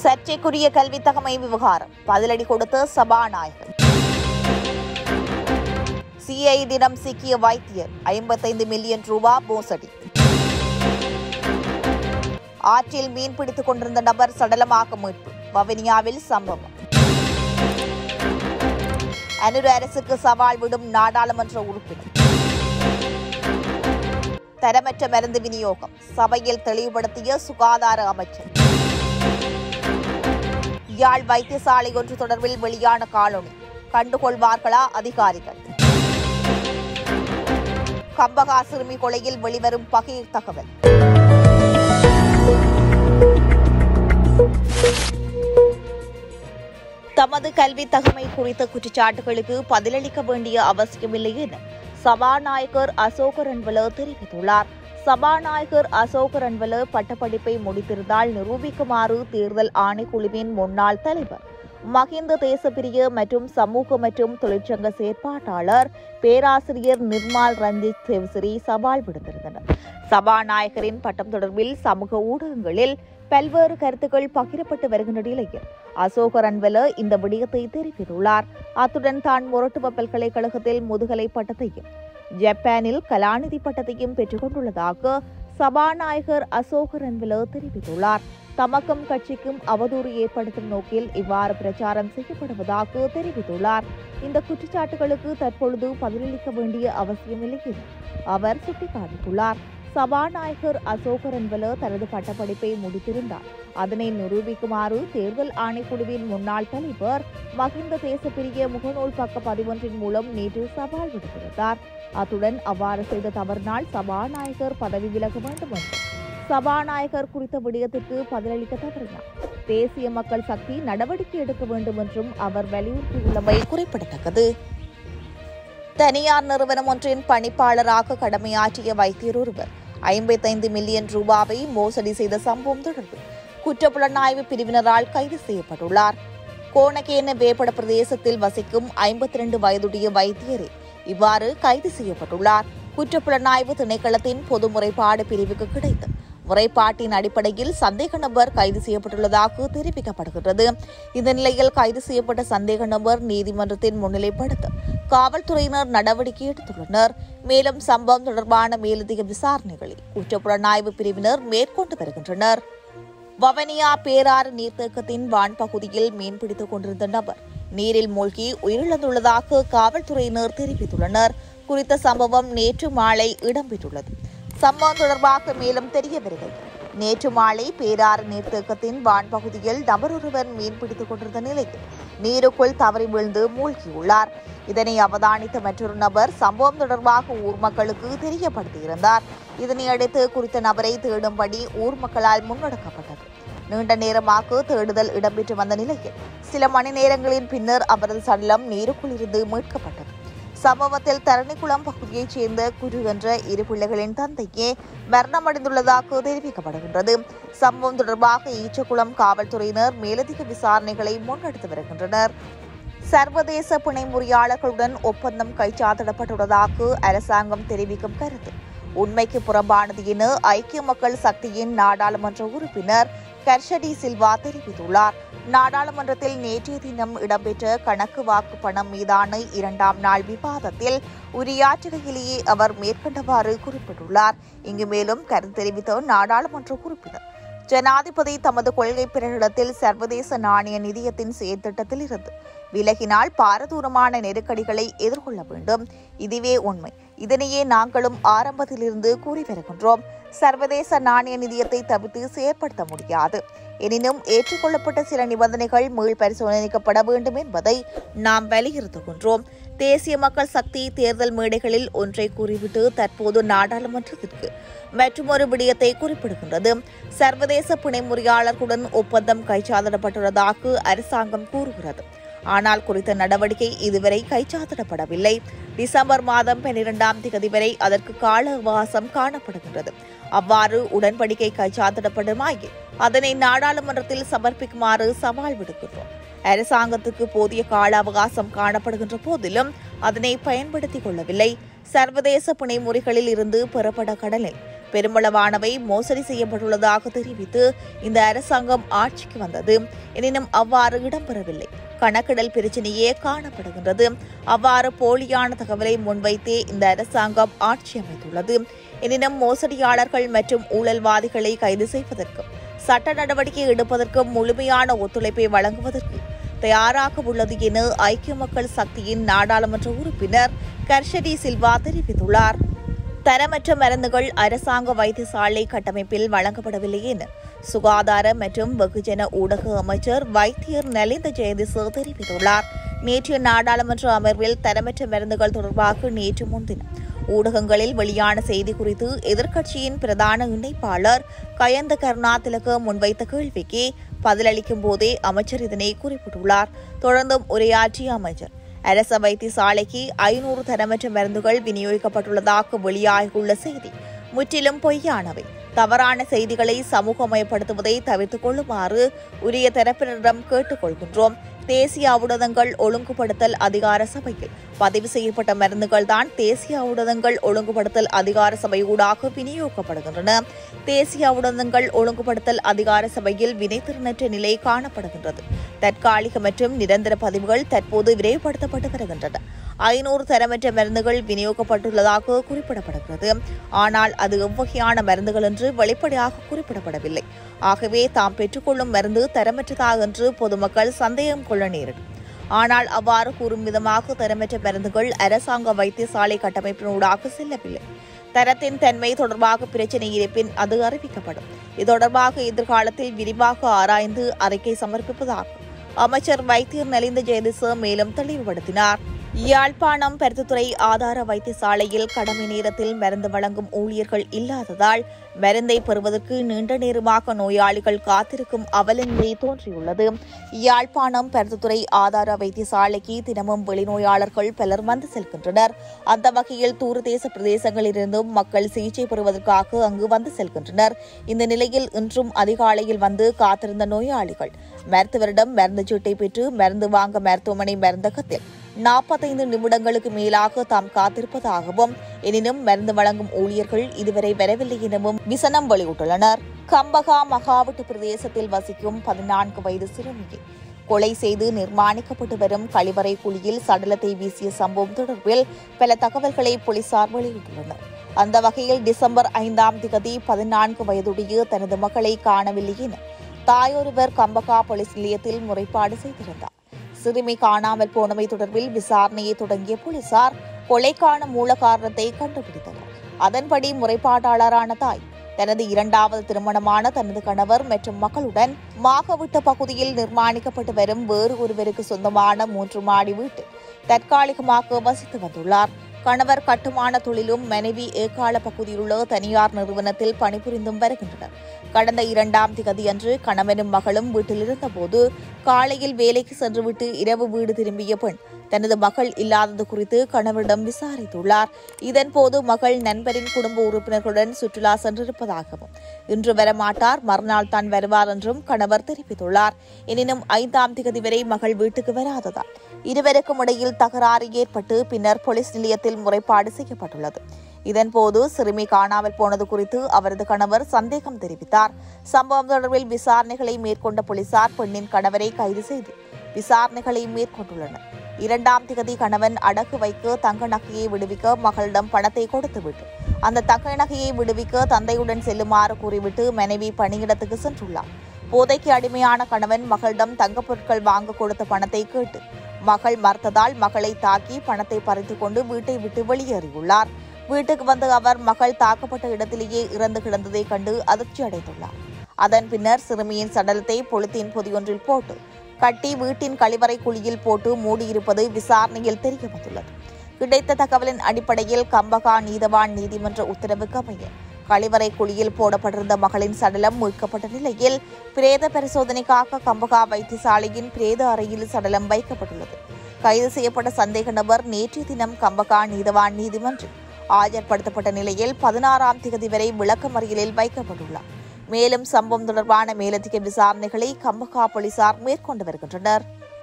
சர்ச்சைக்குரிய கல்வி தகமை விவகாரம் பதிலடி கொடுத்த சபாநாயகர். சிஐடியிடம் சிக்கிய வைத்தியர் 55 மில்லியன் ரூபாய் மோசடி. ஆற்றில் மீன்பிடித்துக் கொண்டிருந்த நபர் சடலமாக மீட்பு. வவுனியாவில் சம்பவம். அனுர அரசுக்கு சவால் விடும் நாடாளுமன்ற உறுப்பினர். தரமற்ற மருந்து விநியோகம் சபையில் தெளிவுபடுத்திய சுகாதார அமைச்சர். யாழ் வைத்தியசாலை ஒன்று தொடர்பில் வெளியான காணொளி கண்டுகொள்வார்களா அதிகாரிகள்? கம்பகா சிறுமி கொலையில் வெளிவரும் பகீர் தகவல். தமது கல்வி தகமை குறித்த குற்றச்சாட்டுகளுக்கு பதிலளிக்க வேண்டிய அவசியமில்லை என சபாநாயகர் அசோக ரன்வல தெரிவித்துள்ளார். சபாநாயகர் அசோக ரன்வல பட்டப்படிப்பை முடித்திருந்தால் நிரூபிக்குமாறு தேர்தல் ஆணைக்குழுவின் முன்னாள் தலைவர் மஹிந்த தேசப்பிரிய மற்றும் சமூக மற்றும் தொழிற்சங்க செயற்பாட்டாளர் பேராசிரியர் நிர்மால் ரஞ்சித் தேவசிறி சவால் விடுத்திருந்தனர். சபாநாயகரின் பட்டம் தொடர்பில் சமூக ஊடகங்களில் பல்வேறு கருத்துக்கள் பகிரப்பட்டு வருகின்ற நிலையில் அசோக ரன்வல இந்த விடயத்தை தெரிவித்துள்ளார். அத்துடன் தான் மொரட்டுவ பல்கலைக்கழகத்தில் முதுகலை பட்டத்தையும் ஜப்பானில் கலாநிதி பட்டத்தையும் பெற்றுக் கொண்டுள்ளதாக சபாநாயகர் அசோக ரன்வல தெரிவித்துள்ளார். தமக்கும் கட்சிக்கும் அவதூறு ஏற்படுத்தும் நோக்கில் இவ்வாறு பிரச்சாரம் செய்யப்படுவதாக தெரிவித்துள்ளார். இந்த குற்றச்சாட்டுகளுக்கு தற்பொழுது பதிலளிக்க வேண்டிய அவசியமில்லை என அவர் சுட்டிக்காட்டியுள்ளார். சபாநாயகர் அசோக ரன்வல தனது பட்டப்படிப்பை முடித்திருந்தார். அதனை நிரூபிக்குமாறு தேர்தல் ஆணைக்குழுவின் முன்னாள் தலைவர் மஹிந்த தேசப்பிரிய முகநூல் பக்க பதிவொன்றின் மூலம் நேற்று சவால் விடுத்திருந்தார். அத்துடன் அவ்வாறு செய்த தவறினால் சபாநாயகர் பதவி விலக வேண்டும் என்று சபாநாயகர் குறித்த விடயத்திற்கு பதிலளிக்க தவறினார் தேசிய மக்கள் சக்தி நடவடிக்கை எடுக்க வேண்டும் என்றும் அவர் வலியுறுத்தியுள்ளமை குறிப்பிடத்தக்கது. தனியார் நிறுவனம் ஒன்றின் பணிப்பாளராக கடமையாற்றிய வைத்தியர் ஒருவர் 55 மில்லியன் ரூபாவை மோசடி செய்த சம்பவம் தொடர்பில் குற்றப்புலனாய்வு பிரிவினரால் கைது செய்யப்பட்டுள்ளார். கோணகேன வேப்பட பிரதேசத்தில் வசிக்கும் 52 வயதுடைய வைத்தியரே இவ்வாறு கைது செய்யப்பட்டுள்ளார். குற்றப்புலனாய்வு திணைக்களத்தின் பொது முறைப்பாடு பிரிவுக்கு கிடைத்த முறைப்பாட்டின் அடிப்படையில் சந்தேக நபர் கைது செய்யப்பட்டுள்ளதாக தெரிவிக்கப்படுகிறது. இந்த நிலையில் கைது செய்யப்பட்ட சந்தேக நபர் நீதிமன்றத்தின் முன்னிலைப்படுத்த காவல்துறையினர் நடவடிக்கை எடுத்துள்ளனர். மேலும் சம்பவம் தொடர்பான மேலதிக விசாரணைகளை குற்றப்புலனாய்வு பிரிவினர் மேற்கொண்டு வருகின்றனர். வவுனியா பேராறு நீர்த்தேக்கத்தின் வான் பகுதியில் மீன்பிடித்துக் கொண்டிருந்த நபர் நீரில் மூழ்கி உயிரிழந்துள்ளதாக காவல்துறையினர் தெரிவித்துள்ளனர். குறித்த சம்பவம் நேற்று மாலை இடம்பெற்றுள்ளது. சம்பவம் தொடர்பாக மேலும் தெரிய வருகிறது. நேற்று மாலை பேராறு நீர்த்தேக்கத்தின் வான் பகுதியில் நபர் ஒருவர் மீன்பிடித்துக் கொண்டிருந்த நிலையில் நீருக்குள் தவறி வீழ்ந்து மூழ்கியுள்ளார். இதனை அவதானித்த மற்றொரு நபர் சம்பவம் தொடர்பாக ஊர் மக்களுக்கு தெரியப்படுத்தியிருந்தார். இதனையடுத்து குறித்த நபரை தேடும்படி ஊர் மக்களால் முன்னெடுக்கப்பட்டது. நீண்ட நேரமாக தேடுதல் இடம்பெற்று வந்த நிலையில் சில மணி நேரங்களின் பின்னர் அவரது சடலம் நீருக்குள் இருந்து மீட்கப்பட்டது. சம்பவத்தில் தரணிக்குளம் பகுதியைச் சேர்ந்த குரு என்ற 2 பிள்ளைகளின் தந்தையே மரணமடைந்துள்ளதாக தெரிவிக்கப்படுகின்றது. சம்பவம் தொடர்பாக ஈச்சக்குளம் காவல்துறையினர் மேலதிக விசாரணைகளை முன்னெடுத்து வருகின்றனர். சர்வதேச பிணை முறியாளர்களுடன் ஒப்பந்தம் கைச்சாத்திடப்பட்டுள்ளதாக அரசாங்கம் தெரிவிக்கும் கருத்து உண்மைக்கு புறம்பானது என ஐக்கிய மக்கள் சக்தியின் நாடாளுமன்ற உறுப்பினர் கர்ஷடி சில்வா தெரிவித்துள்ளார். நாடாளுமன்றத்தில் நேற்றைய தினம் இடம்பெற்ற கணக்கு வாக்கு பணம் மீதான 2ஆம் நாள் விவாதத்தில் உரையாற்றுகையிலேயே அவர் மேற்கண்டவாறு குறிப்பிட்டுள்ளார். இங்கு மேலும் கருத்து தெரிவித்த நாடாளுமன்ற உறுப்பினர் ஜனாதிபதி தமது கொள்கை பிரகடனத்தில் சர்வதேச நாணய நிதியத்தின் செயற்திட்டத்தில் இருந்து விலகினால் பாரதூரமான நெருக்கடிகளை எதிர்கொள்ள வேண்டும். இதுவே உண்மை. இதனையே நாங்களும் ஆரம்பத்திலிருந்து கூறி வருகின்றோம். சர்வதேச நாணய நிதியத்தை தவிர்த்து செயற்படுத்த முடியாது. எனினும் ஏற்றுக்கொள்ளப்பட்ட சில நிபந்தனைகள் மீள் பரிசோதிக்கப்பட வேண்டும் என்பதை நாம் வலியுறுத்துகின்றோம். தேசிய மக்கள் சக்தி தேர்தல் மேடைகளில் ஒன்றை கூறிவிட்டு தற்போது நாடாளுமன்றத்திற்கு மற்றொரு விடயத்தை குறிப்பிடுகின்றது. சர்வதேச பிணை முறியாளர்களுடன் ஒப்பந்தம் கைச்சாத்திடப்பட்டுள்ளதாக அரசாங்கம் கூறுகிறது. ஆனால் குறித்த நடவடிக்கை இதுவரை கைச்சாத்திடப்படவில்லை. டிசம்பர் மாதம் 12ஆம் தேதி வரை அதற்கு கால அவகாசம் காணப்படுகின்றது. அவ்வாறு உடன்படிக்கை கைச்சாத்திடப்படுமாயின் அதனை நாடாளுமன்றத்தில் சமர்ப்பிக்குமாறு சவால் விடுக்கின்றோம். அரசாங்கத்துக்கு போதிய கால அவகாசம் காணப்படுகின்ற போதிலும் அதனை பயன்படுத்திக் கொள்ளவில்லை. சர்வதேச பிணை முறிகளில் இருந்து பெறப்பட்ட கடனில் பெருமளவானவை மோசடி செய்யப்பட்டுள்ளதாக தெரிவித்து இந்த அரசாங்கம் ஆட்சிக்கு வந்தது. எனினும் அவ்வாறு இடம்பெறவில்லை. கணக்கிடல் பிரச்சினையே காணப்படுகின்றது. அவ்வாறு போலியான தகவலை முன்வைத்தே இந்த அரசாங்கம் ஆட்சி அமைத்துள்ளது. எனினும் மோசடியாளர்கள் மற்றும் ஊழல்வாதிகளை கைது செய்வதற்கும் சட்ட நடவடிக்கை எடுப்பதற்கும் முழுமையான ஒத்துழைப்பை வழங்குவதற்கு தயாராக உள்ளது என ஐக்கிய மக்கள் சக்தியின் நாடாளுமன்ற உறுப்பினர் கர்ஷடி சில்வா தெரிவித்துள்ளார். தரமற்ற மருந்துகள் அரசாங்க வைத்தியசாலை கட்டமைப்பில் வழங்கப்படவில்லை என சுகாதார மற்றும் வெகுஜன ஊடக அமைச்சர் வைத்தியர் நலிந்த ஜெயதிச தெரிவித்துள்ளார். நேற்றைய நாடாளுமன்ற அமர்வில் தரமற்ற மருந்துகள் தொடர்பாக நேற்று முன்தினம் ஊடகங்களில் வெளியான செய்தி குறித்து எதிர்க்கட்சியின் பிரதான இணைப்பாளர் கயந்த கருணாதிலக முன்வைத்த கேள்விக்கு பதிலளிக்கும் போதே அமைச்சர் இதனை குறிப்பிட்டுள்ளார். தொடர்ந்தும் உரையாற்றிய அமைச்சர், அரச வைத்தியசாலைக்கு 500 தரமற்ற மருந்துகள் விநியோகிக்கப்பட்டுள்ளதாக வெளியாகியுள்ள செய்தி முற்றிலும் பொய்யானவை. தவறான செய்திகளை சமூகமயப்படுத்துவதை தவிர்த்துக் கொள்ளுமாறு உரிய தரப்பினரிடம் கேட்டுக் கொள்கின்றோம். தேசிய ஊடகங்கள் ஒழுங்குபடுத்தல் அதிகார சபையில் பதிவு செய்யப்பட்ட மருந்துகள் தான் தேசிய ஊடகங்கள் ஒழுங்குபடுத்தல் அதிகார சபை ஊடாக விநியோகிக்கப்படுகின்றன. தேசிய ஊடகங்கள் ஒழுங்குபடுத்தல் அதிகார சபையில் வினைத்திறனற்ற நிலை காணப்படுகின்றது. தற்காலிக மற்றும் நிரந்தர பதிவுகள் தற்போது விரைவுபடுத்தப்பட்டு வருகின்றன. 500 தரமற்ற மருந்துகள் விநியோகிக்கப்பட்டுள்ளதாக குறிப்பிடப்படுகிறது. ஆனால் அது எவ்வகையான மருந்துகள் என்று வெளிப்படையாக குறிப்பிடப்படவில்லை. ஆகவே தாம் பெற்றுக்கொள்ளும் மருந்து தரமற்றதா என்று பொதுமக்கள் சந்தேகம் கொள்ள நேரிடும். ஆனால் அவ்வாறு கூறும் விதமாக தரமற்ற மருந்துகள் அரசாங்க வைத்தியசாலை கட்டமைப்பினூடாக செல்லவில்லை. தரத்தின் தன்மை தொடர்பாக பிரச்சினை இருப்பின் அது அறிவிக்கப்படும். இது தொடர்பாக எதிர்காலத்தில் விரிவாக ஆராய்ந்து அறிக்கை சமர்ப்பிப்பதாக அமைச்சர் வைத்தியர் நலிந்த ஜெயதிச மேலும் தெளிவுபடுத்தினார். யாழ்ப்பாணம் பருத்தித்துறை ஆதார வைத்தியசாலையில் கடமை நேரத்தில் மருந்து வழங்கும் ஊழியர்கள் இல்லாததால் மருந்தை பெறுவதற்கு நீண்ட நேரமாக நோயாளிகள் காத்திருக்கும் அவலநிலை தோன்றியுள்ளது. யாழ்ப்பாணம் பருத்தித்துறை ஆதார வைத்தியசாலைக்கு தினமும் வெளிநோயாளர்கள் பலர் வந்து செல்கின்றனர். அந்த வகையில் தூரதேச பிரதேசங்களிலிருந்தும் மக்கள் சிகிச்சை பெறுவதற்காக அங்கு வந்து செல்கின்றனர். இந்த நிலையில் இன்றும் அதிகாலையில் வந்து காத்திருந்த நோயாளிகள் மருத்துவரிடம் மருந்து சீட்டை பெற்று மருந்து வாங்க மருத்துவமனை மருந்தகத்தில் 45 நிமிடங்களுக்கு மேலாக தாம் காத்திருப்பதாகவும் எனினும் மருந்து வழங்கும் ஊழியர்கள் இதுவரை வரவில்லை எனவும் விசனம் வெளியிட்டுள்ளனர். கம்பகா மகாவட்டு பிரதேசத்தில் வசிக்கும் 14 வயது சிறுமியை கொலை செய்து நிர்மாணிக்கப்பட்டு வரும் கழிவறை குழியில் சடலத்தை வீசிய சம்பவம் தொடர்பில் பல தகவல்களை போலீசார் வெளியிட்டுள்ளனர். அந்த வகையில் டிசம்பர் 5ஆம் தேதி 14 வயதுடைய தனது மகளை காணவில்லை என தாயொருவர் கம்பகா போலீஸ் நிலையத்தில் முறைப்பாடு செய்திருந்தார். சிறுமி காணாமல் போனவை தொடர்பில் விசாரணையை தொடங்கிய போலீசார் கொலைக்கான மூல காரணத்தை கண்டுபிடித்தனர். அதன்படி முறைப்பாட்டாளரான தாய் தனது 2வது திருமணமான தனது கணவர் மற்றும் மகளுடன் மாகவிட்ட பகுதியில் நிர்மாணிக்கப்பட்டு வரும் வேறு ஒருவருக்கு சொந்தமான 3 மாடி வீட்டில் தற்காலிகமாக வசித்து வந்துள்ளார். கணவர் கட்டுமான தொழிலும் மனைவி ஏகால பகுதியில் உள்ள தனியார் நிறுவனத்தில் பணிபுரிந்தும் வருகின்றனர். கடந்த 2ஆம் தேதியன்று கணவனும் மகளும் வீட்டில் இருந்தபோது காலையில் வேலைக்கு சென்றுவிட்டு இரவு வீடு திரும்பிய பெண் தனது மகள் இல்லாதது குறித்து கணவரிடம் விசாரித்துள்ளார். இதன்போது மகள் நண்பரின் குடும்ப உறுப்பினர்களுடன் சுற்றுலா சென்றிருப்பதாகவும் இன்று வரமாட்டார், மறுநாள் தான் வருவார் என்றும் கணவர் தெரிவித்துள்ளார். எனினும் 5ஆம் தேதி வரை மகள் வீட்டுக்கு வராததால் இருவருக்கும் இடையில் தகராறு ஏற்பட்டு பின்னர் போலீஸ் நிலையத்தில் முறைப்பாடு செய்யப்பட்டுள்ளது. இதன்போது சிறுமி காணாமல் போனது குறித்து அவரது கணவர் சந்தேகம் தெரிவித்தார். சம்பவம் தொடர்பில் விசாரணைகளை மேற்கொண்ட போலீசார் பெண்ணின் கணவரை கைது செய்து விசாரணைகளை மேற்கொண்டுள்ளனர். 2ஆம் தேதி கணவன் அடகு வைக்க தங்க நகையை விடுவிக்க மகளிடம் பணத்தை கொடுத்துவிட்டு அந்த தங்க நகையை விடுவிக்க தந்தையுடன் செல்லுமாறு கூறிவிட்டு மனைவி பணியிடத்துக்கு சென்றுள்ளார். போதைக்கு அடிமையான கணவன் மகளிடம் தங்கப் பொருட்கள் வாங்க கொடுத்த பணத்தை கேட்டு மகள் மறுத்ததால் மகளை தாக்கி பணத்தை பறித்துக் கொண்டு வீட்டை விட்டு வெளியேறியுள்ளார். வீட்டுக்கு வந்த அவர் மகள் தாக்கப்பட்ட இடத்திலேயே இறந்து கிடந்ததை கண்டு அதிர்ச்சி அடைந்துள்ளார். அதன் பின்னர் சிறுமியின் சடலத்தை பொலித்தீன் பொதியொன்றில் போட்டு கட்டி வீட்டின் கழிவறை குழியில் போட்டு மூடியிருப்பது விசாரணையில் தெரியவந்துள்ளது. கிடைத்த தகவலின் அடிப்படையில் கம்பகா நீதவான் நீதிமன்ற உத்தரவுக்கு அமைய கழிவறை குழியில் போடப்பட்டிருந்த மகளின் சடலம் மீட்கப்பட்ட நிலையில் பிரேத பரிசோதனைக்காக கம்பகா வைத்தியசாலையின் பிரேத அறையில் சடலம் வைக்கப்பட்டுள்ளது. கைது செய்யப்பட்ட சந்தேக நபர் நேற்றைய தினம் கம்பகா நீதவான் நீதிமன்றில் ஆஜர்படுத்தப்பட்ட நிலையில் 16ஆம் தேதி வரை விளக்கமறியலில் வைக்கப்பட்டுள்ளார். மேலும் சம்பவம் தொடர்பான மேலதிக விசாரணைகளை கம்பகா போலீசார் மேற்கொண்டு வருகின்றனர்.